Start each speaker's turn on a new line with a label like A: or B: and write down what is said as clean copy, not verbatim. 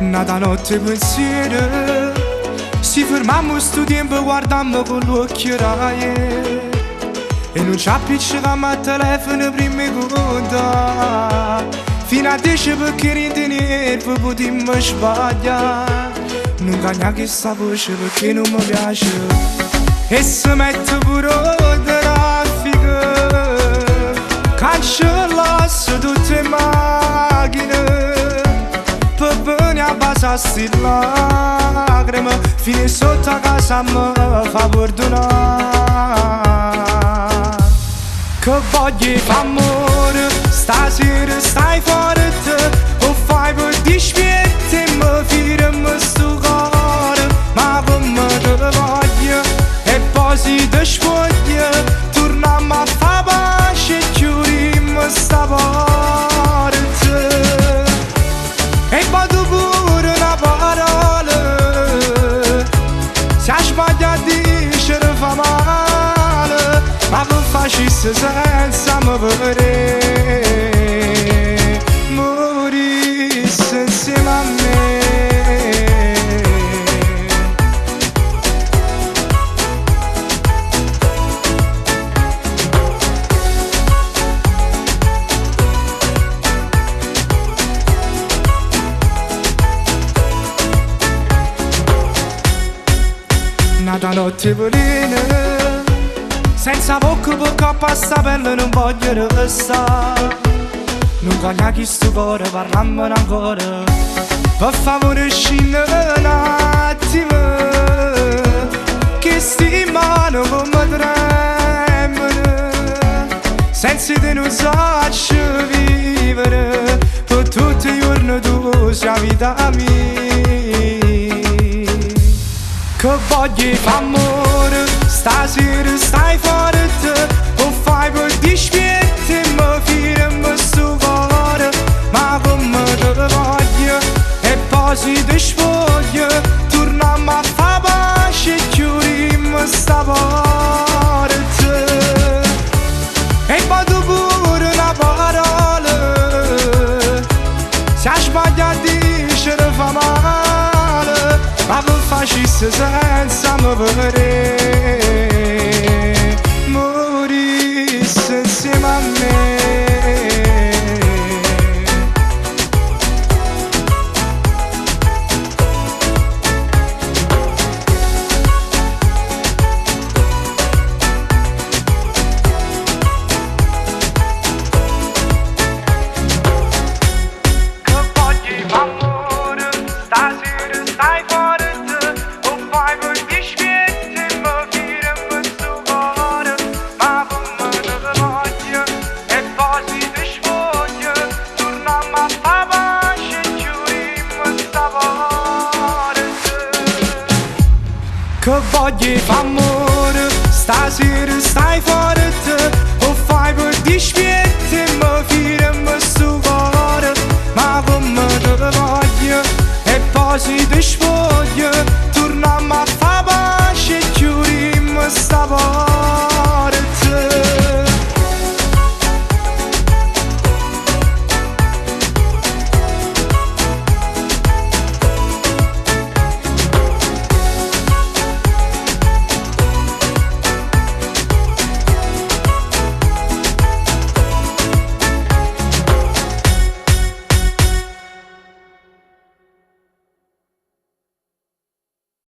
A: Nata notte pensiero, si fermammo sto tempo, guardammo con l'occhio raie e non ci appiccicammo al telefono prima di contare fino a 10 perché in nervo potemmo sbagliare. Non cagna che sta voce perché non mi piace e si mette pure traffico, cancellasse tutte le macchine per venire a basare sti lacrime, fino sotto a casa mi fa perdonare. Che voglio fa amore, stasera stai forte, o fai per dispiette e mi firmi sto cuore, ma come te voglio e poi si ti spoglia, torniamo a fa pace e chiudiamo sta porta. E poi tu pure una parola, se sbaglia a dire fa male, ma per facesse senza me vedere, morisse insieme a me. Nata notte velena, senza bocca perché a pasta pelle non voglio restare. Non cagna chi sto cuore, parlammene ancora, per favore scende un attimo, che sti mani come tremano, senza te non saccio vivere, per tutti i giorni tu sei vita mia. Che voglio fa amore, stasera stai forte, o fai per dispiette e mi firmi sto cuore, ma come te voglio e poi si ti spoglia, torniamo a fa pace e chiudiamo sta porta. E poi tu pure una parola, se sbaglia a dire fa male, ma per facesse senza me vedere, morisse insieme a me. Che voglio fa amore, stasera stai forte, o fai per dispiette e mi firmi sto cuore, ma come te voglio e poi si ti spoglia, torniamo a fa pace e chiudiamo sta porta. Che voglio fa amore, stasera